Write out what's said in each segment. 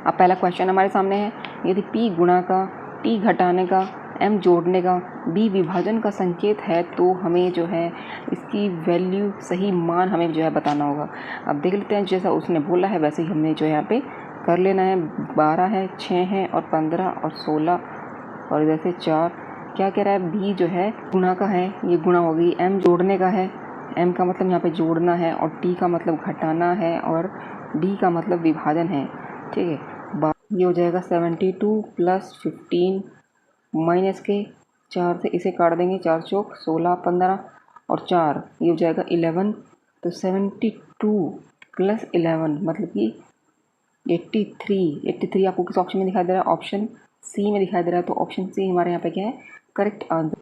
अब पहला क्वेश्चन हमारे सामने है, यदि p गुणा का, t घटाने का, m जोड़ने का, b विभाजन का संकेत है तो हमें जो है इसकी वैल्यू, सही मान हमें जो है बताना होगा। अब देख लेते हैं, जैसा उसने बोला है वैसे ही हमने जो है यहाँ पे कर लेना है। 12 है, 6 है और 15 और 16 और इधर से 4। क्या कह रहा है, b जो है गुणा का है, ये गुणा हो गई, m जोड़ने का है, m का मतलब यहाँ पे जोड़ना है और t का मतलब घटाना है और d का मतलब विभाजन है। ठीक है, ये हो जाएगा 72 प्लस 15 माइनस के 4 से इसे काट देंगे, 4 चौक 16, 15 और 4 ये हो जाएगा 11। तो 72 प्लस 11 मतलब कि 83 आपको किस ऑप्शन में दिखाई दे रहा है, ऑप्शन सी में दिखाई दे रहा है। तो ऑप्शन सी हमारे यहाँ पे क्या है, करेक्ट आंसर।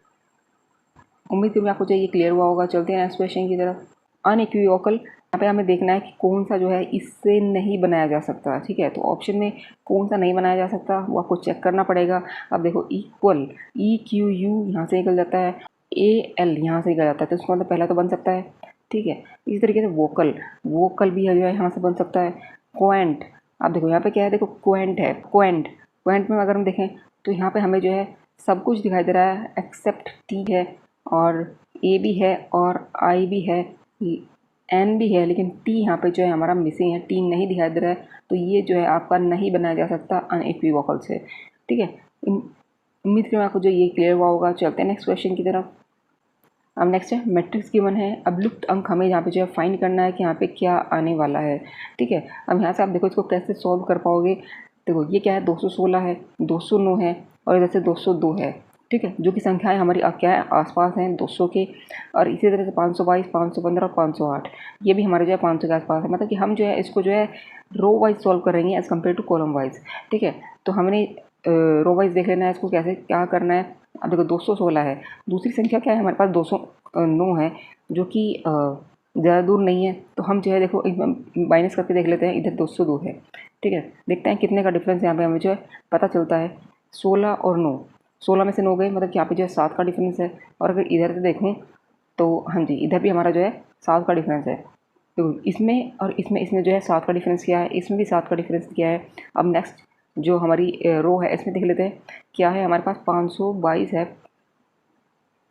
उम्मीद करूँ आपको चाहिए क्लियर हुआ होगा। चलते हैं नेक्स्ट क्वेश्चन की तरफ। अनइक्विवोकल, यहाँ पे हमें देखना है कि कौन सा जो है इससे नहीं बनाया जा सकता। ठीक है, तो ऑप्शन में कौन सा नहीं बनाया जा सकता वो आपको चेक करना पड़ेगा। अब देखो, इक्वल EQU यहाँ से निकल जाता है, AL यहाँ से निकल जाता है, तो इसका मतलब पहला तो बन सकता है। ठीक है, इसी तरीके से वोकल भी है, यहाँ से बन सकता है। क्वेंट, अब देखो यहाँ पे क्या है, देखो क्वेंट है, क्वेंट में अगर हम देखें तो यहाँ पे हमें जो है सब कुछ दिखाई दे रहा है एक्सेप्ट टी है और ए भी है और आई भी है, एन भी है, लेकिन टी यहाँ पे जो है हमारा मिसिंग है, टी नहीं दिखाई दे रहा है। तो ये जो है आपका नहीं बनाया जा सकता अनइक्विवोकल से। ठीक है, उम्मीद करूँ आपको जो ये क्लियर हुआ होगा। चलते हैं नेक्स्ट क्वेश्चन की तरफ। अब नेक्स्ट है, मैट्रिक्स गिवन है, अब लुप्त अंक हमें यहाँ पे जो है फाइंड करना है कि यहाँ पे क्या आने वाला है। ठीक है, अब यहाँ से आप देखो इसको कैसे सॉल्व कर पाओगे। देखो ये क्या है, 216 है, 209 है और इधर से 202 है। ठीक है, जो कि संख्याएं हमारी क्या है, आसपास हैं 200 के। और इसी तरह से 522, 515 और 508 ये भी हमारे जो है 500 के आसपास है। मतलब कि हम जो है इसको जो है रो वाइज सॉल्व करेंगे as compare to column wise. ठीक है, तो हमने रो वाइज देख लेना है इसको कैसे क्या करना है। अब देखो 216 है, दूसरी संख्या क्या है हमारे पास, 209 है, जो कि ज़्यादा दूर नहीं है। तो हम जो है देखो माइनस करके देख लेते हैं, इधर 202 है। ठीक है, देखते हैं कितने का डिफरेंस यहाँ पे हमें जो है पता चलता है। 16 और 9, 16 में से 9 गए, मतलब कि यहाँ पे जो है 7 का डिफरेंस है। और अगर इधर से देखूँ तो हाँ जी, इधर भी हमारा जो है 7 का डिफरेंस है। तो इसमें और इसमें जो है 7 का डिफरेंस क्या है, इसमें भी 7 का डिफरेंस क्या है। अब नेक्स्ट जो हमारी रो है इसमें देख लेते हैं क्या है हमारे पास, 522 है,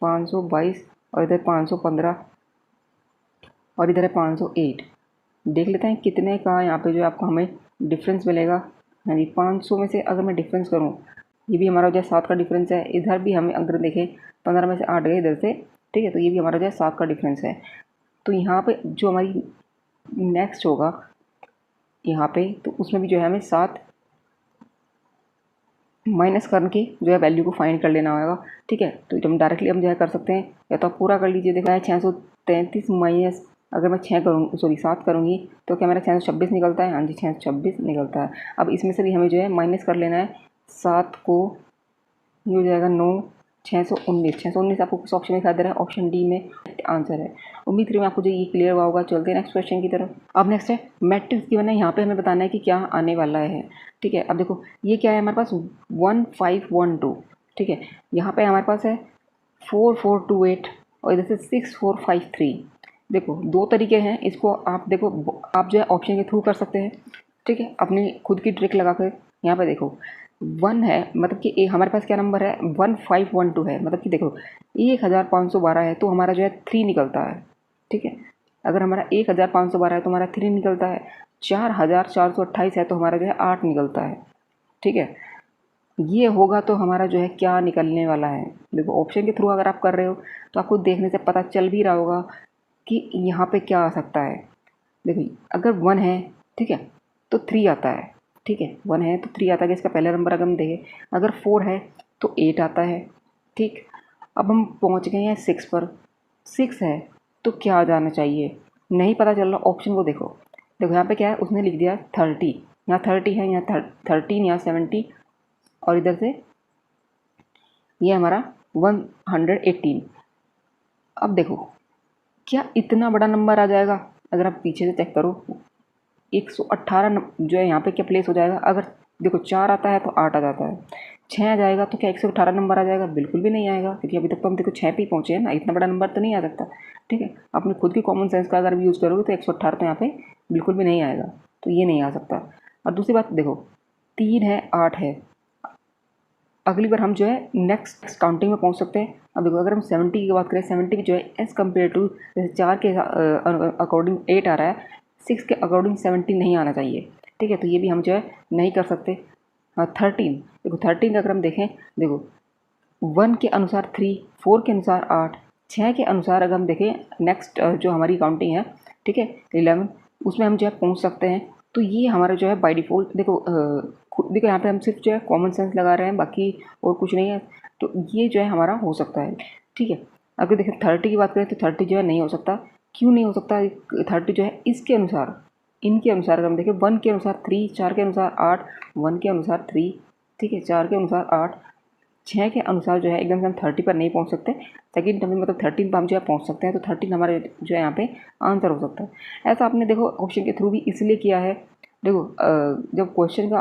522 और इधर 515 और इधर है 508। देख लेते हैं कितने का यहाँ पे जो है आपको हमें डिफरेंस मिलेगा। हाँ जी, 500 में से अगर मैं डिफरेंस करूँ, ये भी हमारा जो है 7 का डिफरेंस है। इधर भी हमें अगर देखें 15 में से 8 गए इधर से। ठीक है, तो ये भी हमारा जो है 7 का डिफरेंस है। तो यहाँ पे जो हमारी नेक्स्ट होगा यहाँ पे, तो उसमें भी जो है हमें 7 माइनस करके जो है वैल्यू को फाइंड कर लेना होगा। ठीक है, तो हम डायरेक्टली हम जो है कर सकते हैं, या तो आप पूरा कर लीजिए। देखा है 633 माइनस, अगर मैं 7 करूँगी तो क्या मेरा 626 निकलता है। हाँ जी, 626 निकलता है। अब इसमें से भी हमें जो है माइनस कर लेना है 7 को, ये हो जाएगा 9, 619 आपको किस ऑप्शन में दिखा दे रहा है, ऑप्शन डी में आंसर है। उम्मीद करूँ आपको जो ये क्लियर हुआ होगा। चलते हैं नेक्स्ट क्वेश्चन की तरफ। अब नेक्स्ट है मैट्रिक्स गिवन है, यहाँ पे हमें बताना है कि क्या आने वाला है। ठीक है, अब देखो ये क्या है हमारे पास, 1512। ठीक है, यहाँ पे हमारे पास है 4428 और इधर से 6453। देखो दो तरीके हैं, इसको आप देखो, आप जो है ऑप्शन के थ्रू कर सकते हैं। ठीक है, अपनी खुद की ट्रिक लगा कर। यहाँ पे देखो 1 है, मतलब कि हमारे पास क्या नंबर है, 1512 है, मतलब कि देखो 1512 है तो हमारा जो है 3 निकलता है। ठीक है, अगर हमारा 1512 है तो हमारा 3 निकलता है। 4428 है तो हमारा जो है 8 निकलता है। ठीक है, ये होगा तो हमारा जो है क्या निकलने वाला है। देखो ऑप्शन के थ्रू अगर आप कर रहे हो तो आपको देखने से पता चल भी रहा होगा कि यहाँ पे क्या आ सकता है। देखो अगर 1 है, ठीक है, तो 3 आता है। ठीक है, 1 है तो 3 आता है, इसका पहला नंबर अगर हम देखें। अगर 4 है तो 8 आता है। ठीक, अब हम पहुँच गए हैं 6 पर। 6 है तो क्या आ जाना चाहिए, नहीं पता चल रहा, ऑप्शन को देखो। देखो यहाँ पे क्या है, उसने लिख दिया 30, यहाँ 30 है, यहाँ 13, यहाँ 70 और इधर से ये हमारा 118। अब देखो क्या इतना बड़ा नंबर आ जाएगा, अगर आप पीछे से चेक करो 118 जो है यहाँ पे क्या प्लेस हो जाएगा। अगर देखो 4 आता है तो 8 आ जाता है, 6 आ जाएगा तो क्या 118 नंबर आ जाएगा, बिल्कुल भी नहीं आएगा, क्योंकि अभी तक तो हम देखो 6 पे ही पहुँचे हैं ना, इतना बड़ा नंबर तो नहीं आ सकता। ठीक है, अपने खुद की कॉमन सेंस का अगर यूज़ करोगे तो 118 तो यहाँ पे बिल्कुल भी नहीं आएगा, तो ये नहीं आ सकता। और दूसरी बात देखो, 3 है, 8 है। अगली बार हम जो है नेक्स्ट काउंटिंग में पहुंच सकते हैं। अब देखो अगर हम 70 की बात करें, 70 भी जो है एज़ कम्पेयर टू जैसे 4 के अकॉर्डिंग 8 आ रहा है, 6 के अकॉर्डिंग 70 नहीं आना चाहिए, ठीक है। तो ये भी हम जो है नहीं कर सकते। हाँ 13, देखो 13 अगर हम देखें, देखो 1 के अनुसार 3, 4 के अनुसार 8, 6 के अनुसार अगर हम देखें नेक्स्ट जो हमारी काउंटिंग है, ठीक है 11, उसमें हम जो है पहुंच सकते हैं। तो ये हमारा जो है बाय डिफ़ॉल्ट देखो देखो यहाँ पे हम सिर्फ जो है कॉमन सेंस लगा रहे हैं, बाकी और कुछ नहीं है। तो ये जो है हमारा हो सकता है, ठीक है। अगर देखें 30 की बात करें तो 30 जो है नहीं हो सकता। क्यों नहीं हो सकता? 30 जो है इसके अनुसार, इनके अनुसार अगर हम देखें 1 के अनुसार 3, 4 के अनुसार 8, 1 के अनुसार 3, ठीक है 4 के अनुसार 8, 6 के अनुसार जो है एकदम से हम 30 पर नहीं पहुंच सकते। सेकंड टर्म में मतलब 13 पर हम जो है पहुंच सकते हैं। तो 13 हमारे जो है यहाँ पे आंसर हो सकता है। ऐसा आपने देखो ऑप्शन के थ्रू भी इसलिए किया है। देखो जब क्वेश्चन का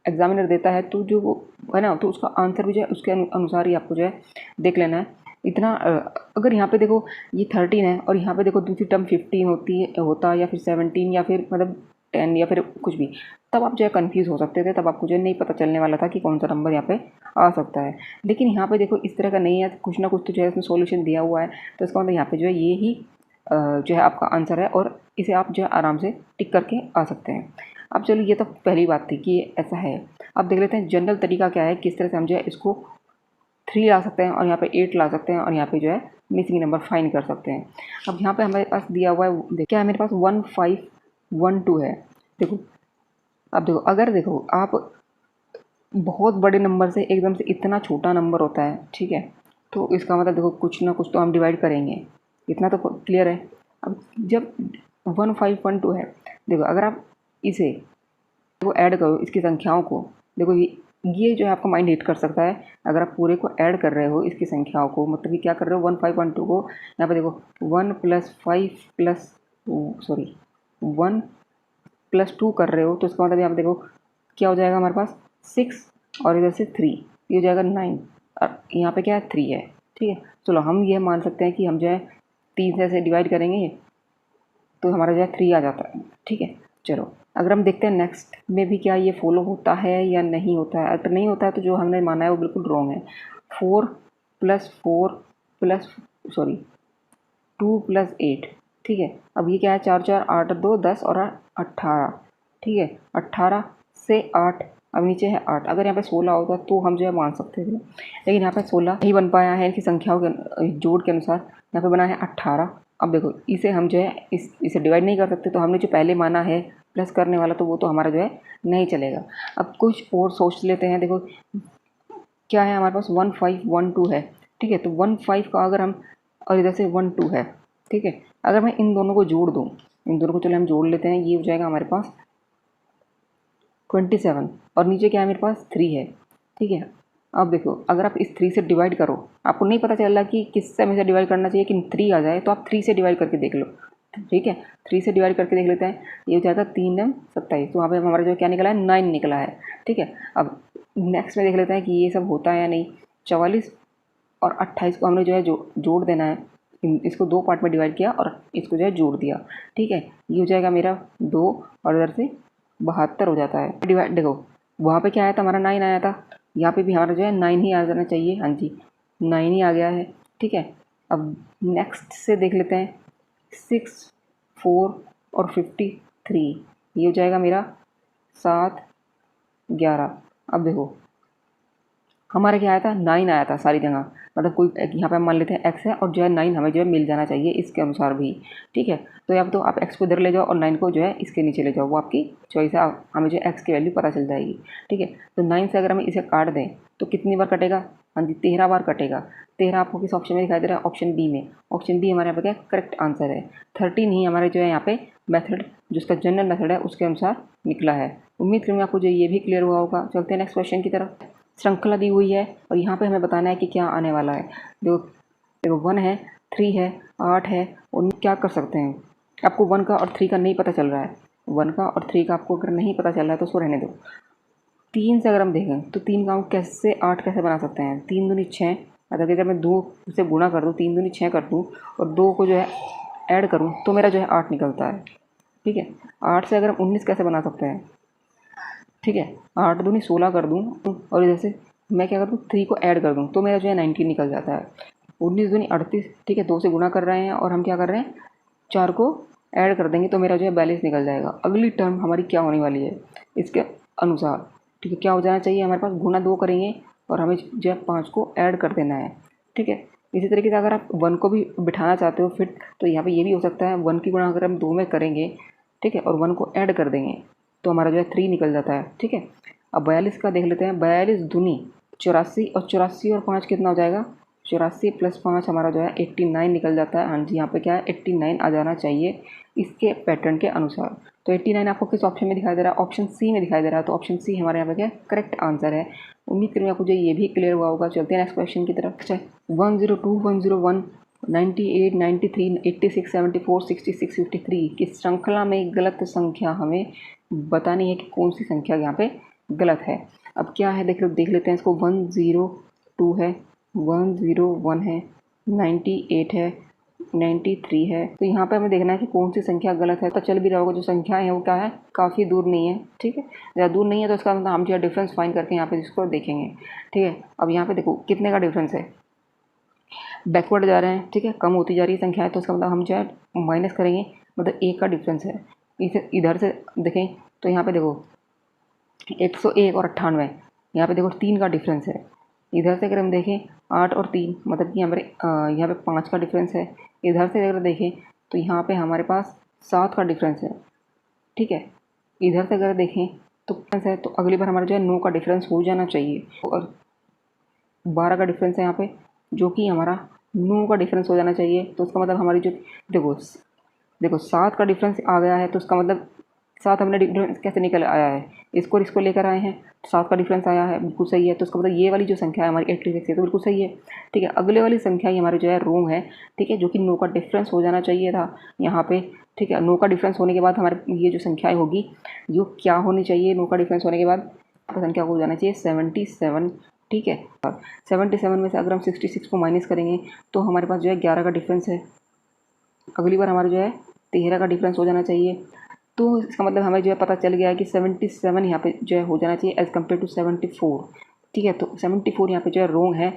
एग्जामिनर देता है तो जो वो है ना, तो उसका आंसर भी जो है उसके अनुसार ही आपको जो है देख लेना है। इतना अगर यहाँ पे देखो ये 13 है और यहाँ पे देखो दूसरी टर्म 15 होता या फिर 17 या फिर मतलब 10 या फिर कुछ भी, तब आप जो है कन्फ्यूज़ हो सकते थे, तब आपको जो है नहीं पता चलने वाला था कि कौन सा नंबर यहाँ पे आ सकता है। लेकिन यहाँ पे देखो इस तरह का नहीं है, कुछ ना कुछ तो जो है इसमें सॉल्यूशन दिया हुआ है। तो इसका मतलब यहाँ पे जो है ये ही जो है आपका आंसर है और इसे आप जो है आराम से टिक करके आ सकते हैं। अब चलो ये तो पहली बात थी कि ऐसा है। अब देख लेते हैं जनरल तरीका क्या है, किस तरह से हम जो है इसको 3 ला सकते हैं और यहाँ पे 8 ला सकते हैं और यहाँ पे जो है मिसिंग नंबर फाइंड कर सकते हैं। अब यहाँ पे हमारे पास दिया हुआ है, क्या है मेरे पास 1512 है। देखो अब देखो अगर देखो आप बहुत बड़े नंबर से एकदम से इतना छोटा नंबर होता है, ठीक है, तो इसका मतलब देखो कुछ ना कुछ तो हम डिवाइड करेंगे, इतना तो क्लियर है। अब जब 1512 है, देखो अगर आप इसे देखो ऐड करो इसकी संख्याओं को, देखो ये जो है आपका माइंड हिट कर सकता है। अगर आप पूरे को ऐड कर रहे हो इसकी संख्याओं को, मतलब कि क्या कर रहे हो 1512 को यहाँ पे देखो 1 + 5 प्लस सॉरी 1 + 2 कर रहे हो, तो इसका मतलब यहाँ पे देखो क्या हो जाएगा हमारे पास 6 और इधर से 3, ये हो जाएगा 9 और यहाँ पे क्या है 3 है, ठीक है। चलो हम ये मान सकते हैं कि हम जो है 3 से ऐसे डिवाइड करेंगे तो हमारा जो है 3 आ जाता है, ठीक है। चलो अगर हम देखते हैं नेक्स्ट में भी क्या ये फॉलो होता है या नहीं होता है। अगर नहीं होता है तो जो हमने माना है वो बिल्कुल रॉन्ग है। 4 + 4 प्लस सॉरी 2 + 8, ठीक है। अब ये क्या है 4 4 8 2 10 और 18, ठीक है 18 से 8, अब नीचे है 8। अगर यहाँ पे 16 होता तो हम जो है मान सकते थे, लेकिन यहाँ पे 16 नहीं बन पाया है इनकी संख्याओं के जोड़ के अनुसार। यहाँ पे बना है 18। अब देखो इसे हम जो है इसे डिवाइड नहीं कर सकते, तो हमने जो पहले माना है प्लस करने वाला, तो वो तो हमारा जो है नहीं चलेगा। अब कुछ और सोच लेते हैं। देखो क्या है हमारे पास 1512 है, ठीक है। तो 15 का अगर हम और इधर से 12 है, ठीक है। अगर मैं इन दोनों को जोड़ दूँ, इन दोनों को चलो हम जोड़ लेते हैं, ये हो जाएगा हमारे पास 27 और नीचे क्या है मेरे पास 3 है, ठीक है। अब देखो अगर आप इस 3 से डिवाइड करो, आपको नहीं पता चल रहा कि किस से हमेशा डिवाइड करना चाहिए कि 3 आ जाए, तो आप 3 से डिवाइड करके देख लो, ठीक है। 3 से डिवाइड करके देख लेते हैं, ये हो जाएगा 3 9 27, तो वहाँ पे हमारा जो क्या निकला है 9 निकला है, ठीक है। अब नेक्स्ट में देख लेते हैं कि ये सब होता है या नहीं। 44 और 28 को हमने जो है जोड़ देना है, इसको 2 पार्ट में डिवाइड किया और इसको जो है जोड़ दिया, ठीक है। ये हो जाएगा मेरा 2 और इधर से 72 हो जाता है डिवाइड। देखो वहाँ पे क्या आया था हमारा 9 आया था, यहाँ पे भी हमारा जो है 9 ही आ जाना चाहिए। हाँ जी 9 ही आ गया है, ठीक है। अब नेक्स्ट से देख लेते हैं 6 4 और 53, ये हो जाएगा मेरा 7 11। अब देखो हमारा क्या आया था 9 आया था सारी जगह, मतलब कोई यहाँ पे हम मान लेते हैं x है और जो है 9 हमें जो है मिल जाना चाहिए इसके अनुसार भी, ठीक है। तो या तो आप x को इधर ले जाओ और 9 को जो है इसके नीचे ले जाओ, वो आपकी चॉइस है, हमें जो है x की वैल्यू पता चल जाएगी, ठीक है। तो 9 से अगर हम इसे काट दें तो कितनी बार कटेगा? हाँ जी 13 बार कटेगा। 13 आपको किस ऑप्शन में दिखाई दे रहा है? ऑप्शन बी में। ऑप्शन बी हमारे यहाँ पे क्या करेक्ट आंसर है। 13 ही हमारे जो है यहाँ पे मेथड, जो उसका जनरल मेथड है उसके अनुसार निकला है। उम्मीद करूँगा आपको जो ये भी क्लियर हुआ होगा। चलते हैं नेक्स्ट क्वेश्चन की तरफ। श्रृंखला दी हुई है और यहाँ पे हमें बताना है कि क्या आने वाला है। देखो देखो 1 है 3 है 8 है और क्या कर सकते हैं। आपको 1 का और 3 का नहीं पता चल रहा है, 1 का और 3 का आपको अगर नहीं पता चल रहा है तो उसको रहने दो। 3 से अगर हम देखें तो 3 का हम कैसे 8 कैसे बना सकते हैं? 3 दूनी 6, मतलब कि अगर मैं 2 से गुणा कर दूँ, 3 दूनी 6 कर दूँ और 2 को जो है ऐड करूँ तो मेरा जो है 8 निकलता है, ठीक है। 8 से अगर हम 19 कैसे बना सकते हैं? ठीक है, 8 दूनी 16 कर दूँ और इधर से मैं क्या कर दूँ 3 को ऐड कर दूँ तो मेरा जो है 19 निकल जाता है। 19 दूनी 38, ठीक है, 2 से गुणा कर रहे हैं और हम क्या कर रहे हैं 4 को ऐड कर देंगे तो मेरा जो है 42 निकल जाएगा। अगली टर्म हमारी क्या होने वाली है इसके अनुसार, ठीक है, क्या हो जाना चाहिए हमारे पास, गुना 2 करेंगे और हमें जो है 5 को ऐड कर देना है। ठीक है, इसी तरीके से अगर आप 1 को भी बिठाना चाहते हो फिर तो यहाँ पे ये भी हो सकता है 1 की गुणा अगर हम 2 में करेंगे, ठीक है, और 1 को ऐड कर देंगे तो हमारा जो है 3 निकल जाता है। ठीक है, अब 42 का देख लेते हैं। 42 दूनी 84 और 84 और 5 कितना हो जाएगा, 84 प्लस 5 हमारा जो है 89 निकल जाता है। हाँ जी, यहाँ पे क्या है 89 आ जाना चाहिए इसके पैटर्न के अनुसार। तो 89 आपको किस ऑप्शन में दिखाई दे रहा है, ऑप्शन सी में दिखाई दे रहा है। तो ऑप्शन सी हमारे यहाँ पे क्या करेक्ट आंसर है। उम्मीद करूँगा आपको ये भी क्लियर हुआ होगा। चलते हैं नेक्स्ट क्वेश्चन की तरफ। 102, 101, 98, 93, 86, 74, 66, 53 की श्रृंखला में गलत संख्या हमें बतानी है कि कौन सी संख्या यहाँ पे गलत है। अब क्या है देख लेते हैं इसको। 102 है, 101 है, 98 है, 93 है। तो यहाँ पे हमें देखना है कि कौन सी संख्या गलत है। तो चल भी रहा होगा जो संख्याएं हैं वो क्या है, काफ़ी दूर नहीं है। ठीक है, ज़्यादा दूर नहीं है तो इसका मतलब हम जो है डिफरेंस फाइंड करके यहाँ पे इसको देखेंगे। ठीक है, अब यहाँ पे देखो कितने का डिफरेंस है, बैकवर्ड जा रहे हैं। ठीक है, कम होती जा रही है संख्या है तो इसका मतलब हम जो है माइनस करेंगे, मतलब 1 का डिफरेंस है। इसे इधर से देखें तो यहाँ पे देखो 101 और 98, यहाँ पे देखो 3 का डिफरेंस है। इधर से अगर हम देखें 8 और 3 मतलब कि हमारे यहाँ पे 5 का डिफरेंस है। इधर से अगर देखें तो यहाँ पे हमारे पास 7 का डिफरेंस है। ठीक है, इधर से अगर देखें तो डिफरेंस है, तो अगली बार हमारा जो है 9 का डिफरेंस हो जाना चाहिए और 12 का डिफरेंस है यहाँ पे, जो कि हमारा 9 का डिफरेंस हो जाना चाहिए। तो उसका मतलब हमारी जो देखो 7 का डिफरेंस आ गया है तो उसका मतलब 7 हमने डिफरेंस कैसे निकल आया है, इसको और इसको लेकर आए हैं, 7 का डिफरेंस आया है, बिल्कुल सही है। तो उसका मतलब ये वाली जो संख्या है हमारी 86 है तो बिल्कुल सही है। ठीक है, अगले वाली संख्या ही हमारी जो है रॉन्ग है। ठीक है, जो कि 9 का डिफरेंस हो जाना चाहिए था यहाँ पे। ठीक है, 9 का डिफरेंस होने के बाद हमारे ये जो संख्याएँ होगी जो क्या होनी चाहिए, 9 का डिफरेंस होने के बाद संख्या को हो जाना चाहिए 77। ठीक है, 77 में से अगर हम 66 को माइनस करेंगे तो हमारे पास जो है 11 का डिफरेंस है। अगली बार हमारा जो है 13 का डिफरेंस हो जाना चाहिए। तो इसका मतलब हमें जो है पता चल गया है कि 77 यहाँ पे जो है हो जाना चाहिए एज़ कम्पेयर टू 74। ठीक है, तो 74 यहाँ पे जो है रॉन्ग है।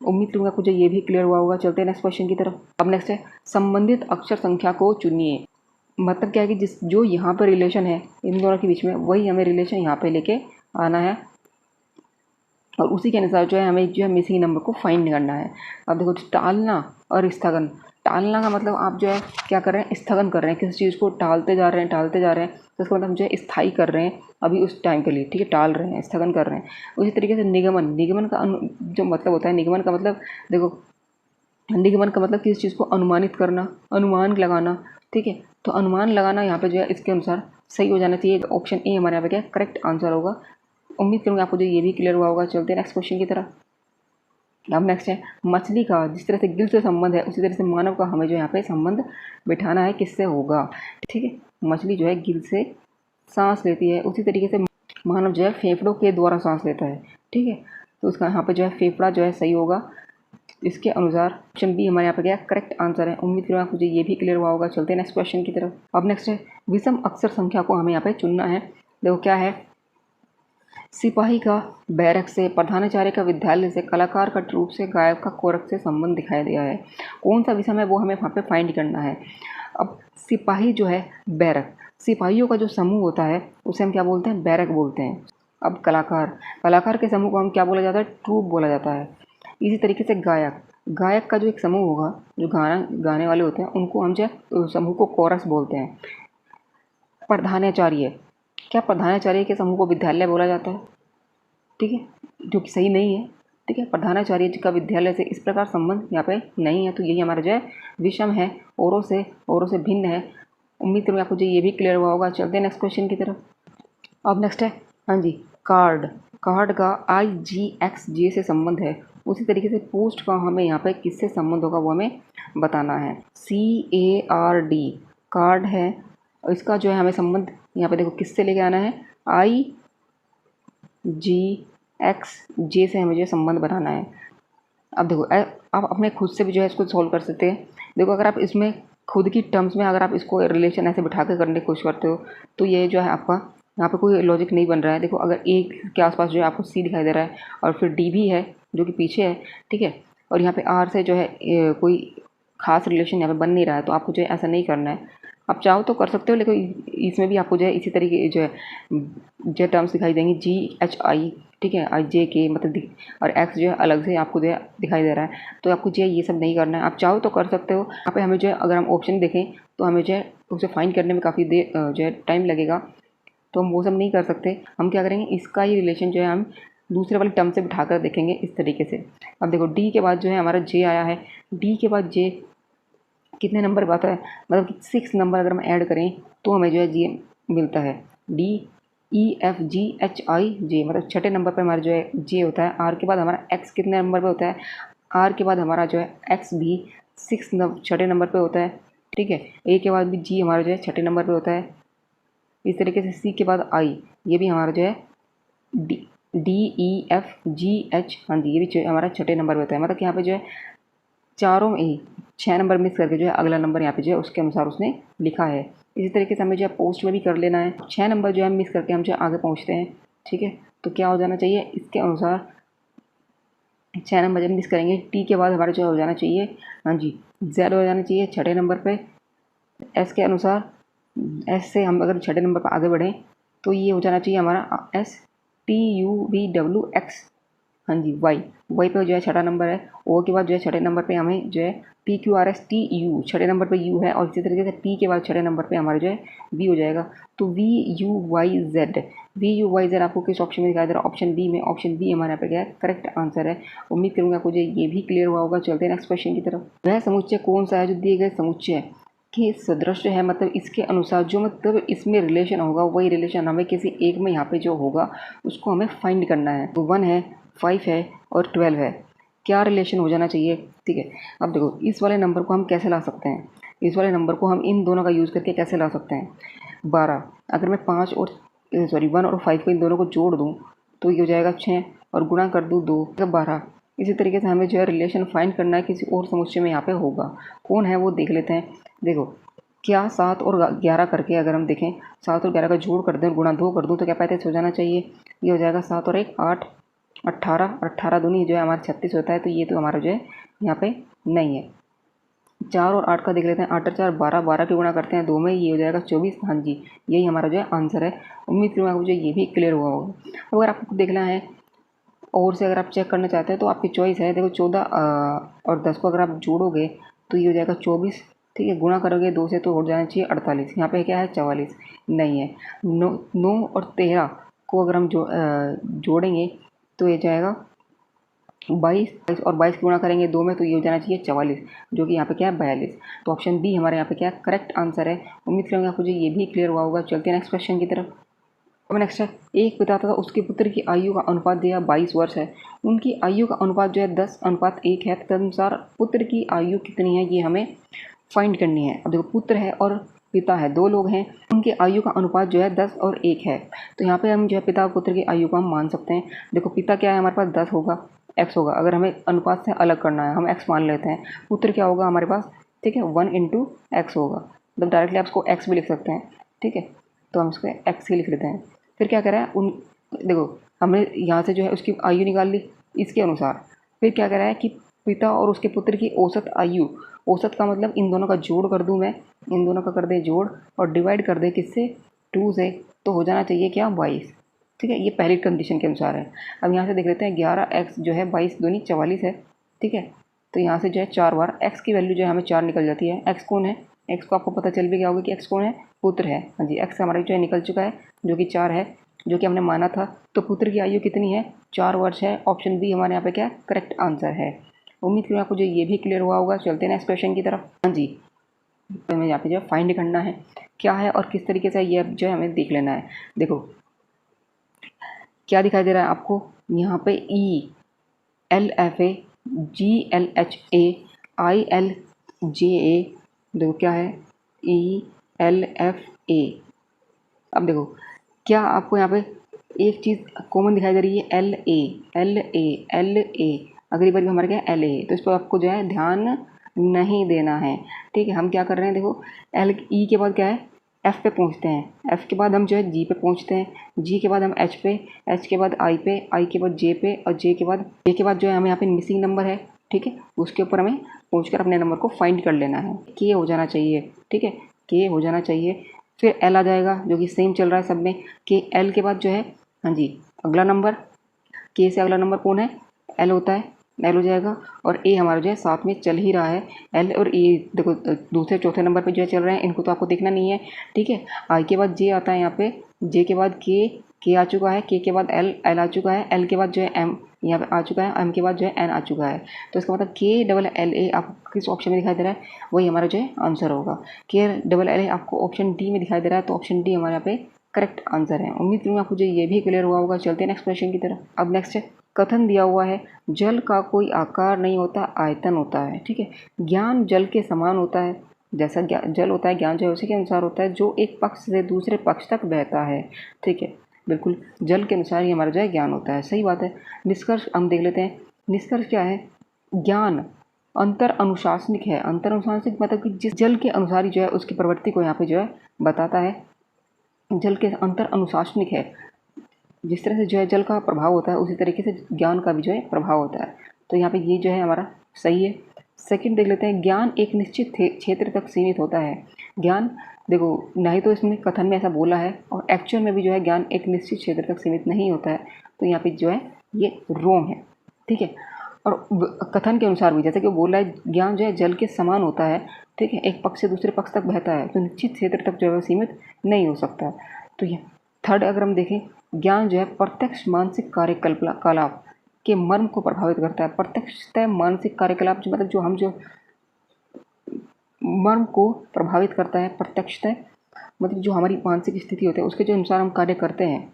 उम्मीद करूँगा मुझे ये भी क्लियर हुआ होगा। चलते हैं नेक्स्ट क्वेश्चन की तरफ। अब नेक्स्ट है संबंधित अक्षर संख्या को चुनिए। मतलब क्या है कि जो यहाँ पर रिलेशन है इन दोनों के बीच में वही हमें रिलेशन यहाँ पे लेके आना है और उसी के अनुसार जो है हमें जो है मिसिंग नंबर को फाइंड करना है। अब देखो टालना और स्थगन। टालना का मतलब आप जो है क्या कर रहे हैं, स्थगन कर रहे हैं, किसी चीज़ को टालते जा रहे हैं तो इसका मतलब जो है स्थायी कर रहे हैं अभी उस टाइम के लिए। ठीक है, टाल रहे हैं, स्थगन कर रहे हैं। उसी तरीके से निगमन का जो मतलब होता है, निगमन का मतलब देखो, निगमन का मतलब किसी चीज़ को अनुमानित करना, अनुमान लगाना। ठीक है, तो अनुमान लगाना यहाँ पे जो है इसके अनुसार सही हो जाना चाहिए। ऑप्शन ए हमारे यहाँ पे क्या करेक्ट आंसर होगा। उम्मीद करूँगा आपको जो ये भी क्लियर हुआ होगा। चलते हैं नेक्स्ट क्वेश्चन की तरफ। अब नेक्स्ट है मछली का जिस तरह से गिल से संबंध है उसी तरह से मानव का हमें जो यहाँ पे संबंध बिठाना है, किससे होगा। ठीक है, मछली जो है गिल से सांस लेती है, उसी तरीके से मानव जो है फेफड़ों के द्वारा सांस लेता है। ठीक है, तो उसका यहाँ पे जो है फेफड़ा जो है सही होगा। इसके अनुसार ऑप्शन बी हमारे यहाँ पे क्या करेक्ट आंसर है। उम्मीद करूँगा मुझे ये भी क्लियर हुआ होगा। चलते हैं नेक्स्ट क्वेश्चन की तरफ। अब नेक्स्ट है विषम अक्षर संख्या को हमें यहाँ पे चुनना है। देखो क्या है, सिपाही का बैरक से, प्रधानाचार्य का विद्यालय से, कलाकार का ट्रूप से, गायक का कोरक से संबंध दिखाई दिया है। कौन सा विषम है वो हमें वहाँ पे फाइंड करना है। अब सिपाही जो है बैरक, सिपाहियों का जो समूह होता है उसे हम क्या बोलते हैं, बैरक बोलते हैं। अब कलाकार के समूह को हम क्या बोला जाता है, ट्रूप बोला जाता है। इसी तरीके से गायक का जो एक समूह होगा, जो गाना गाने वाले होते हैं उनको हम जो समूह को कोरस बोलते हैं। प्रधानाचार्य, क्या प्रधानाचार्य के समूह को विद्यालय बोला जाता है। ठीक है, जो कि सही नहीं है। ठीक है, प्रधानाचार्य जी का विद्यालय से इस प्रकार संबंध यहाँ पे नहीं है, तो यही हमारा जो है विषम है, औरों से भिन्न है। उम्मीद करूँगा आपको जो ये भी क्लियर हुआ होगा। चलते हैं नेक्स्ट क्वेश्चन की तरफ। अब नेक्स्ट है हाँ जी कार्ड का IGXJ से संबंध है, उसी तरीके से पोस्ट का हमें यहाँ पे किससे संबंध होगा वो हमें बताना है। CARD कार्ड है, इसका जो है हमें संबंध यहाँ पे देखो किससे लेके आना है, IGXJ से हमें जो संबंध बनाना है। अब देखो आप अपने खुद से भी जो है इसको सॉल्व कर सकते हैं। देखो अगर आप इसमें खुद की टर्म्स में अगर आप इसको रिलेशन ऐसे बिठा कर करने की कोशिश करते हो तो ये जो है आपका यहाँ पे कोई लॉजिक नहीं बन रहा है। देखो अगर ए के आसपास जो है आपको सी दिखाई दे रहा है और फिर डी भी है जो कि पीछे है, ठीक है, और यहाँ पे आर से जो है कोई खास रिलेशन यहाँ पे बन नहीं रहा है, तो आपको जो है ऐसा नहीं करना है। आप चाहो तो कर सकते हो, लेकिन इसमें भी आपको जो है इसी तरीके जो है टर्म्स दिखाई देंगी GHI, ठीक है, JK मतलब और एक्स जो है अलग से आपको जो है दिखाई दे रहा है, तो आपको जो है ये सब नहीं करना है। आप चाहो तो कर सकते हो। यहाँ पे हमें जो है अगर हम ऑप्शन देखें तो हमें जो है उसे फाइंड करने में काफ़ी देर जो है टाइम लगेगा, तो हम वो सब नहीं कर सकते। हम क्या करेंगे, इसका ही रिलेशन जो है हम दूसरे वाली टर्म से बिठाकर देखेंगे इस तरीके से। अब देखो डी के बाद जो है हमारा जे आया है, डी के बाद जे कितने नंबर पर आता है, मतलब कि 6 नंबर अगर हम ऐड करें तो हमें जो है जी मिलता है। DEFGHIJ मतलब छठे नंबर पर हमारा जो है जे होता है। आर के बाद हमारा एक्स कितने नंबर पे होता है, आर के बाद हमारा जो है एक्स भी छठे नंबर पे होता है, ठीक है। ए के बाद भी जी हमारा जो है छठे नंबर पे होता है। इस तरीके से सी के बाद आई, ये भी हमारा जो है DEFGH, हाँ जी, ये भी हमारा छठे नंबर पे होता है। मतलब कि यहाँ पे जो है चारों में ही 6 नंबर मिस करके जो है अगला नंबर यहाँ पे जो है उसके अनुसार उसने लिखा है। इसी तरीके से हमें जो है पोस्ट में भी कर लेना है। 6 नंबर जो है मिस करके हम जो है आगे पहुँचते हैं, ठीक है। तो क्या हो जाना चाहिए इसके अनुसार, 6 नंबर जब मिस करेंगे टी के बाद हमारा जो है हो जाना चाहिए, हाँ जी, जेड हो जाना चाहिए छठे नंबर पे। एस के अनुसार, एस से हम अगर छठे नंबर पर आगे बढ़ें तो ये हो जाना चाहिए हमारा STUVWX, हाँ जी, वाई पे जो है छठा नंबर है। ओ के बाद जो है छठे नंबर पे हमें जो है PQRSTU, छठे नंबर पे यू है, और इसी तरीके से पी के बाद छठे नंबर पे हमारा जो है वी हो जाएगा। तो VUYZ आपको किस ऑप्शन में दिखाई दे रहा है, ऑप्शन बी में। ऑप्शन बी हमारे यहाँ पे क्या है, करेक्ट आंसर है। उम्मीद करूँगा आपको जो ये भी क्लियर हुआ होगा। चलते हैं नेक्स्ट क्वेश्चन की तरफ। वह समुच्चय कौन सा है जो दिए गए समुच्चय के सदृश है, मतलब इसके अनुसार जो मतलब इसमें रिलेशन होगा वही रिलेशन हमें किसी एक में यहाँ पे जो होगा उसको हमें फाइंड करना है। तो 1 है, 5 है और 12 है, क्या रिलेशन हो जाना चाहिए, ठीक है। अब देखो इस वाले नंबर को हम कैसे ला सकते हैं, इस वाले नंबर को हम इन दोनों का यूज़ करके कैसे ला सकते हैं। 12, अगर मैं 1 और 5 को इन दोनों को जोड़ दूँ तो ये हो जाएगा 6 और गुणा कर दूँ 2 तो 12। इसी तरीके से हमें जो है रिलेशन फाइंड करना है किसी और समुच्चय में यहाँ पे होगा, कौन है वो देख लेते हैं। देखो क्या 7 और 11 करके अगर हम देखें, 7 और 11 का जोड़ कर दें और गुणा 2 कर दूँ तो क्या 35 हो जाना चाहिए। ये हो जाएगा 7 और 1 8, 18 और 18 दूनी जो है हमारा 36 होता है। तो ये तो हमारा जो है यहाँ पे नहीं है। 4 और 8 का देख लेते हैं, 8 और 4 12, 12 की गुणा करते हैं 2 में, ये हो जाएगा 24, हाँ जी, यही हमारा जो है आंसर है। उम्मीद करूँगा आपको जो ये भी क्लियर हुआ होगा। अगर आपको देखना है और से अगर आप चेक करना चाहते हैं तो आपकी चॉइस है। देखो 14 और 10 को अगर आप जोड़ोगे तो ये हो जाएगा 24, ठीक है। गुणा करोगे 2 से तो हो जाना चाहिए 48, यहाँ पे क्या है 44, नहीं है। 9 और 13 को अगर हम जोड़ेंगे तो ये जाएगा 22 और 22 की गुणा करेंगे 2 में तो ये हो जाना चाहिए 44, जो कि यहाँ पे क्या है 42। तो ऑप्शन बी हमारे यहाँ पे क्या करेक्ट आंसर है। उम्मीद करूँगा आपको ये भी क्लियर हुआ होगा। चलते हैं नेक्स्ट क्वेश्चन की तरफ। अब नेक्स्ट है, एक पिता तथा उसके पुत्र की आयु का अनुपात दिया 22 वर्ष है। उनकी आयु का अनुपात जो है 10:1 है। तदनुसार पुत्र की आयु कितनी है ये हमें फाइंड करनी है। अब देखो पुत्र है और पिता है, 2 लोग हैं, उनकी आयु का अनुपात जो है 10 और 1 है। तो यहाँ पे हम जो है पिता और पुत्र की आयु को हम मान सकते हैं। देखो पिता क्या है हमारे पास 10 होगा, x होगा, अगर हमें अनुपात से अलग करना है हम x मान लेते हैं। पुत्र क्या होगा हमारे पास, ठीक है, 1 × x होगा, मतलब डायरेक्टली आप इसको x भी लिख सकते हैं, ठीक है। तो हम इसको x ही लिख लेते हैं। फिर क्या करा है देखो हमने यहाँ से जो है उसकी आयु निकाल ली इसके अनुसार। फिर क्या करा है कि पिता और उसके पुत्र की औसत आयु, औसत का मतलब इन दोनों का जोड़ कर दूं मैं, इन दोनों का कर दे जोड़ और डिवाइड कर दे किससे, 2 से, तो हो जाना चाहिए क्या 22, ठीक है। ये पहली कंडीशन के अनुसार है। अब यहाँ से देख लेते हैं 11x जो है 22 दूनी 44 है, ठीक है। तो यहाँ से जो है 4 बार x की वैल्यू जो है हमें 4 निकल जाती है। x कौन है, x को आपको पता चल भी गया होगा कि x कौन है, पुत्र है, हाँ जी। x हमारा जो है निकल चुका है जो कि 4 है, जो कि हमने माना था। तो पुत्र की आयु कितनी है, 4 वर्ष है। ऑप्शन बी हमारे यहाँ पे क्या करेक्ट आंसर है। उम्मीद करूँ आपको जो ये भी क्लियर हुआ होगा। चलते हैं नेक्स्ट क्वेश्चन की तरफ। हाँ जी, तो हमें यहाँ पे जो फाइंड करना है क्या है और किस तरीके से ये जो है हमें देख लेना है। देखो क्या दिखाई दे रहा है आपको यहाँ पे ELFA GLHA ILJA, देखो क्या है ELFA। अब देखो क्या आपको यहाँ पे एक चीज़ कॉमन दिखाई दे रही है, LA। अगली बार भी हमारे क्या है LA, तो इस पर आपको जो है ध्यान नहीं देना है, ठीक है। हम क्या कर रहे हैं, देखो ई के बाद क्या है एफ़ पे पहुंचते हैं, एफ़ के बाद हम जो है जी पे पहुंचते हैं, जी के बाद हम एच पे, एच के बाद आई पे, आई के बाद जे पे, और जे के बाद जो है हमें यहाँ पे मिसिंग नंबर है, ठीक है, उसके ऊपर हमें पहुंचकर अपने नंबर को फाइंड कर लेना है। के हो जाना चाहिए, ठीक है, के हो जाना चाहिए। फिर एल आ जाएगा जो कि सेम चल रहा है सब में, के एल के बाद जो है, हाँ जी, अगला नंबर, के से अगला नंबर कौन है, एल होता है, एल हो जाएगा। और ए हमारा जो है साथ में चल ही रहा है, एल और ए देखो दूसरे चौथे नंबर पे जो है चल रहे हैं, इनको तो आपको देखना नहीं है, ठीक है। आई के बाद जे आता है यहाँ पे, जे के बाद के आ चुका है, के बाद एल, एल आ चुका है, एल के बाद जो है एम यहाँ पे आ चुका है, एम के बाद जो है एन आ चुका है। तो इसका मतलब के डबल एल ए आपको किस ऑप्शन में दिखाई दे रहा है, वही हमारा जो है आंसर होगा। के डबल एल ए आपको ऑप्शन डी में दिखाई दे रहा है, तो ऑप्शन डी हमारे यहाँ पे करेक्ट आंसर है। उम्मीद करूँगा आपको ये भी क्लियर हुआ होगा। चलते हैं नेक्स्ट क्वेश्चन की तरफ। अब नेक्स्ट है, कथन दिया हुआ है, जल का कोई आकार नहीं होता, आयतन होता है, ठीक है। ज्ञान जल के समान होता है, जैसा जल होता है ज्ञान जो है उसी के अनुसार होता है, जो एक पक्ष से दूसरे पक्ष तक बहता है, ठीक है। बिल्कुल जल के अनुसार ही हमारा जो है ज्ञान होता है, सही बात है। निष्कर्ष हम देख लेते हैं। निष्कर्ष क्या है, ज्ञान अंतर अनुशासनिक है। अंतर अनुशासनिक मतलब कि जिस जल के अनुसार ही जो है उसकी प्रवृत्ति को यहाँ पे जो है बताता है। जल के अंतर अनुशासनिक है, जिस तरह से जो है जल का प्रभाव होता है उसी तरीके से ज्ञान का भी जो है प्रभाव होता है। तो यहाँ पे ये जो है हमारा सही है। सेकंड देख लेते हैं, ज्ञान एक निश्चित क्षेत्र तक सीमित होता है। ज्ञान देखो ना ही तो इसमें कथन में ऐसा बोला है, और एक्चुअल में भी जो है ज्ञान एक निश्चित क्षेत्र तक सीमित नहीं होता है। तो यहाँ पे जो है ये रॉन्ग है, ठीक है। और कथन के अनुसार भी जैसे कि वो बोल रहा है ज्ञान जो है जल के समान होता है, ठीक है, एक पक्ष से दूसरे पक्ष तक बहता है, तो निश्चित क्षेत्र तक जो है सीमित नहीं हो सकता। तो ये थर्ड अगर हम देखें, ज्ञान जो है प्रत्यक्ष मानसिक कार्यकलाप के मर्म को प्रभावित करता है। प्रत्यक्षतः मानसिक कार्यकलाप जो मतलब जो हम जो मर्म को प्रभावित करता है, प्रत्यक्षतः मतलब जो हमारी मानसिक स्थिति होती है उसके जो अनुसार हम कार्य करते हैं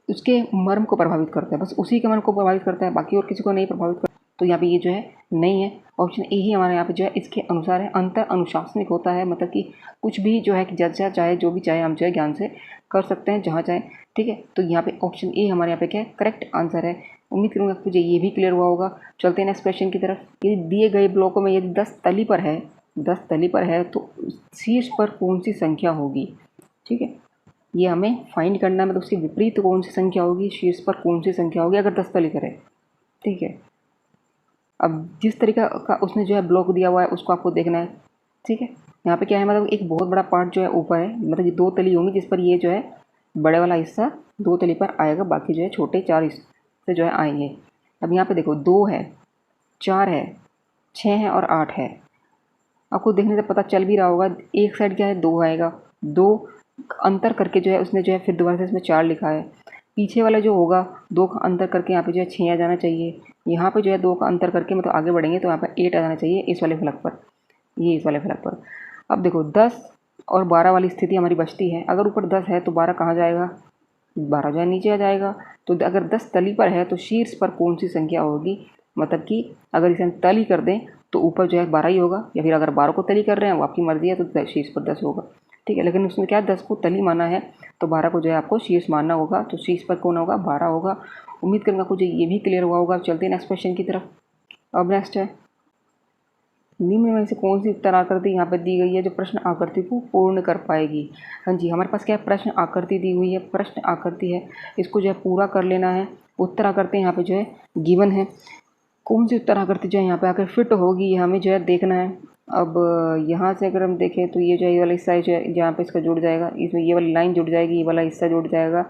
उसके मर्म को प्रभावित करता है, बस उसी के मर्म को प्रभावित करता है, बाकी और किसी को नहीं प्रभावित करता। तो यहाँ पे ये जो है नहीं है, ऑप्शन ए ही हमारे यहाँ पे जो है इसके अनुसार है। अंतर अनुशासनिक होता है, मतलब कि कुछ भी जो है कि जैसा चाहे जो भी चाहे हम जो है ज्ञान से कर सकते हैं जहाँ चाहे, ठीक है। तो यहाँ पे ऑप्शन ए हमारे यहाँ पे क्या है, करेक्ट आंसर है। उम्मीद करूँगा मुझे ये भी क्लियर हुआ होगा। चलते हैं नेक्स्ट क्वेश्चन की तरफ। यदि दिए गए ब्लॉकों में यदि 10 तली पर है तो शीर्ष पर कौन सी संख्या होगी, ठीक है। ये हमें फाइंड करना है, मतलब उसके विपरीत कौन सी संख्या होगी, शीर्ष पर कौन सी संख्या होगी अगर 10 तली पर है, ठीक है। अब जिस तरीका का उसने जो है ब्लॉक दिया हुआ है उसको आपको देखना है, ठीक है। यहाँ पे क्या है, मतलब एक बहुत बड़ा पार्ट जो है ऊपर है, मतलब ये 2 तली होंगी जिस पर ये जो है बड़े वाला हिस्सा 2 तली पर आएगा, बाकी जो है छोटे 4 हिस्से जो है आएंगे। अब यहाँ पे देखो 2 है, 4 है, 6 है और 8 है। आपको देखने से पता चल भी रहा होगा, एक साइड क्या है 2 आएगा, 2 अंतर करके जो है उसने जो है फिर दोबारा से इसमें 4 लिखा है। पीछे वाला जो होगा 2 का अंतर करके यहाँ पे जो है 6 आ जाना चाहिए। यहाँ पे जो है 2 का अंतर करके मतलब आगे बढ़ेंगे तो यहाँ पर 8 आ जाना चाहिए इस वाले फलक पर, ये इस वाले फलक पर। अब देखो 10 और 12 वाली स्थिति हमारी बचती है। अगर ऊपर 10 है तो 12 कहाँ जाएगा, 12 जो है नीचे आ जाएगा। तो अगर 10 तली पर है तो शीर्ष पर कौन सी संख्या होगी, मतलब कि अगर इसे हम तली कर दें तो ऊपर जो है 12 ही होगा, या फिर अगर 12 को तली कर रहे हैं वो आपकी मर्जी है तो शीर्ष पर 10 होगा, ठीक है। लेकिन उसमें क्या 10 को तली माना है तो 12 को जो है आपको शीर्ष मानना होगा, तो शीर्ष पर कौन होगा, 12 होगा। उम्मीद करूँगा मुझे ये भी क्लियर हुआ होगा। चलते हैं नेक्स्ट क्वेश्चन की तरफ। अब नेक्स्ट है, निम्न में से कौन सी उत्तर आकृति यहाँ पे दी गई है जो प्रश्न आकृति को पूर्ण कर पाएगी। हाँ जी, हमारे पास क्या है, प्रश्न आकृति दी हुई है, प्रश्न आकृति है, इसको जो है पूरा कर लेना है। उत्तर आकृति यहाँ पे जो है गिवन है, कौन सी उत्तर आकृति जो है यहाँ पे आकर फिट होगी ये हमें जो है देखना है। अब यहाँ से अगर हम देखें तो ये जो है ये वाला हिस्सा जो है जहाँ पे इसका जुड़ जाएगा, इसमें ये वाली लाइन जुड़ जाएगी, ये वाला हिस्सा जुड़ जाएगा,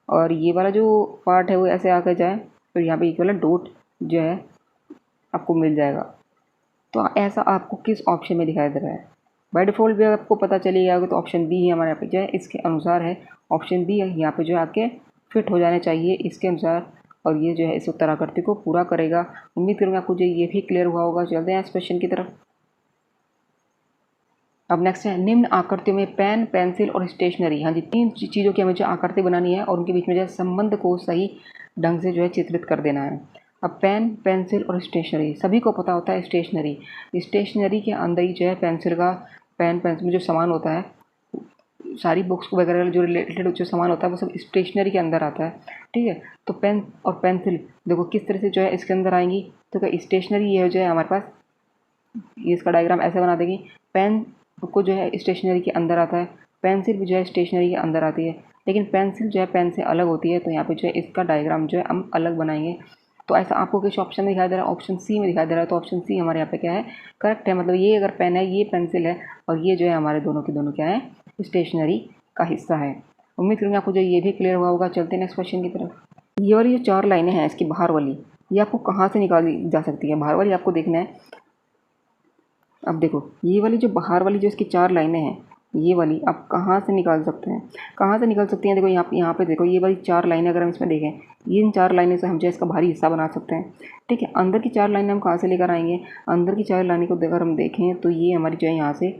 और ये वाला जो पार्ट है वो ऐसे आकर जाए तो यहाँ पे ये वाला डॉट जो है आपको मिल जाएगा। तो ऐसा आपको किस ऑप्शन में दिखाई दे रहा है, बाय डिफ़ॉल्ट भी आपको पता चली जाएगा तो ऑप्शन बी ही हमारे यहाँ पे जो है इसके अनुसार है। ऑप्शन बी यहाँ पे जो है आपके फिट हो जाने चाहिए इसके अनुसार, और ये जो है इस उत्तर आकृति को पूरा करेगा। उम्मीद करूँगा आपको जो ये भी क्लियर हुआ होगा। चलते हैं इस क्वेश्चन की तरफ। अब नेक्स्ट है, निम्न आकृतियों में पेन, पेंसिल और स्टेशनरी, हाँ जी, 3 चीज़ों की हमें जो आकृति बनानी है और उनके बीच में जो है संबंध को सही ढंग से जो है चित्रित कर देना है। अब पेन, पेंसिल और स्टेशनरी, सभी को पता होता है स्टेशनरी, स्टेशनरी के अंदर ही जो है पेंसिल का, पेन पेंसिल में जो सामान होता है, सारी बुक्स वगैरह जो रिलेटेड जो सामान होता है वो सब स्टेशनरी के अंदर आता है, ठीक है। तो पेन और पेंसिल देखो किस तरह से जो है इसके अंदर आएंगी, तो क्या स्टेशनरी ये जो है हमारे पास, ये इसका डायग्राम ऐसे बना देगी, पेन को जो है स्टेशनरी के अंदर आता है, पेंसिल भी जो है स्टेशनरी के अंदर आती है, लेकिन पेंसिल जो है पेन से अलग होती है। तो यहाँ पे जो है इसका डायग्राम जो है हम अलग बनाएंगे। तो ऐसा आपको कुछ ऑप्शन दिखाई दे रहा है, ऑप्शन सी में दिखाई दे रहा है। तो ऑप्शन सी हमारे यहाँ पे क्या है, करेक्ट है। मतलब ये अगर पेन है, ये पेंसिल है, और ये जो है हमारे दोनों के दोनों क्या है, स्टेशनरी का हिस्सा है। उम्मीद करूँगी आपको जो ये भी क्लियर हुआ होगा। चलते हैं नेक्स्ट क्वेश्चन की तरफ। ये वाली जो 4 लाइनें हैं इसकी बाहर वाली, ये आपको कहाँ से निकाली जा सकती है? बाहर वाली आपको देखना है। अब देखो ये वाली जो बाहर वाली जो इसकी 4 लाइनें हैं, ये वाली आप कहाँ से निकाल सकते हैं? कहाँ से निकल सकती हैं? देखो यहाँ पे देखो, ये वाली 4 लाइनें अगर हम इसमें देखें, इन 4 लाइनें से हम जो है इसका भारी हिस्सा बना सकते हैं। ठीक है, अंदर की 4 लाइनें हम कहाँ से लेकर आएंगे? अंदर की 4 लाइनें को अगर हम देखें तो ये हमारी जो है यहाँ से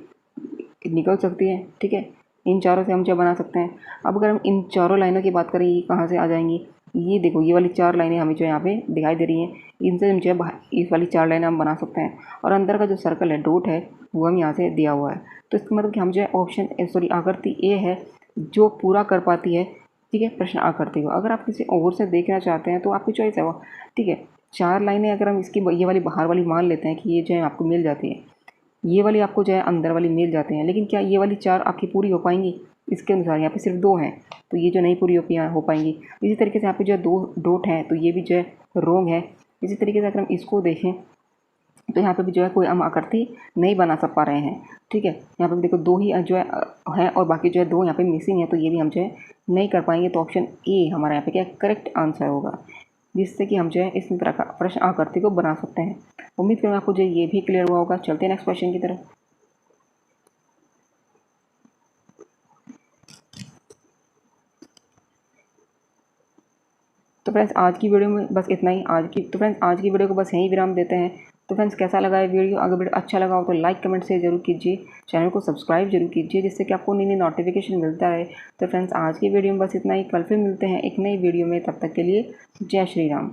निकल सकती है। ठीक है, इन चारों से हम जो बना सकते हैं। अब अगर हम इन चारों लाइनों की बात करें, ये कहाँ से आ जाएंगी? ये देखो ये वाली 4 लाइनें हमें जो यहाँ पे दिखाई दे रही हैं, इनसे हम जो है इस वाली 4 लाइनें हम बना सकते हैं। और अंदर का जो सर्कल है, डॉट है, वो हम यहाँ से दिया हुआ है। तो इसका मतलब कि हम जो है ऑप्शन आकृति ए है जो पूरा कर पाती है। ठीक है, प्रश्न आकृति को अगर आप किसी और से देखना चाहते हैं तो आपकी चॉइस है वो। ठीक है, 4 लाइनें अगर हम इसकी ये वाली बाहर वाली मान लेते हैं कि ये जो है आपको मिल जाती है, ये वाली आपको जो है अंदर वाली मिल जाते हैं, लेकिन क्या ये वाली 4 आपकी पूरी हो पाएंगी? इसके अनुसार यहाँ पे सिर्फ 2 हैं, तो ये जो नहीं पूरी हो पाएंगी। इसी तरीके से यहाँ पे जो है 2 डॉट हैं, तो ये भी जो है रॉन्ग है। इसी तरीके से अगर हम इसको देखें तो यहाँ पे भी जो है कोई हम आकृति नहीं बना पा रहे हैं। ठीक है, यहाँ पे देखो 2 ही जो है और बाकी जो है 2 यहाँ पे मिसिंग है, तो ये भी हम जो है नहीं कर पाएंगे। तो ऑप्शन ए हमारा यहाँ पे क्या करेक्ट आंसर होगा, जिससे कि हम जो है इस तरह का प्रश्न आकृति को बना सकते हैं। उम्मीद करूँगा आपको जो ये भी क्लियर हुआ होगा। चलते हैं नेक्स्ट क्वेश्चन की तरफ। तो फ्रेंड्स आज की वीडियो में बस इतना ही। आज की वीडियो को बस यहीं विराम देते हैं। तो फ्रेंड्स कैसा लगा ये वीडियो? अगर वीडियो अच्छा लगा हो तो लाइक कमेंट से जरूर कीजिए, चैनल को सब्सक्राइब जरूर कीजिए, जिससे कि आपको नई नई नोटिफिकेशन मिलता रहे। तो फ्रेंड्स आज की वीडियो में बस इतना ही। कल फिर मिलते हैं एक नई वीडियो में, तब तक के लिए जय श्री राम।